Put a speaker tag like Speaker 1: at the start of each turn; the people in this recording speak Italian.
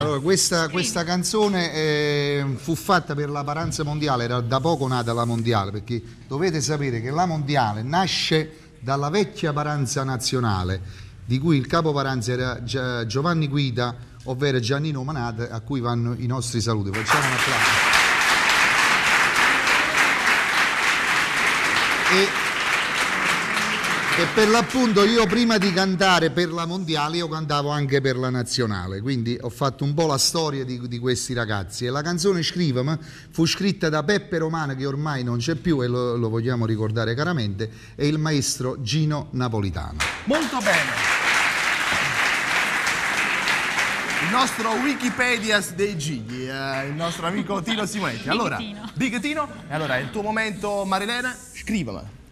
Speaker 1: Allora, questa canzone fu fatta per la paranza mondiale, era da poco nata la mondiale, perché dovete sapere che la mondiale nasce dalla vecchia paranza nazionale, di cui il capo paranza era Giovanni Guida, ovvero Giannino Manata, a cui vanno i nostri saluti. Facciamo un applauso. E per l'appunto io prima di cantare per la mondiale io cantavo anche per la nazionale, quindi ho fatto un po' la storia di questi ragazzi. E la canzone Scrivami fu scritta da Peppe Romano, che ormai non c'è più e lo vogliamo ricordare caramente, e il maestro Gino Napolitano.
Speaker 2: Molto bene. Il nostro Wikipedia dei Gigli, il nostro amico Tino Simonetti. Allora, Big Tino, e allora è il tuo momento, Marilena, Scrivami.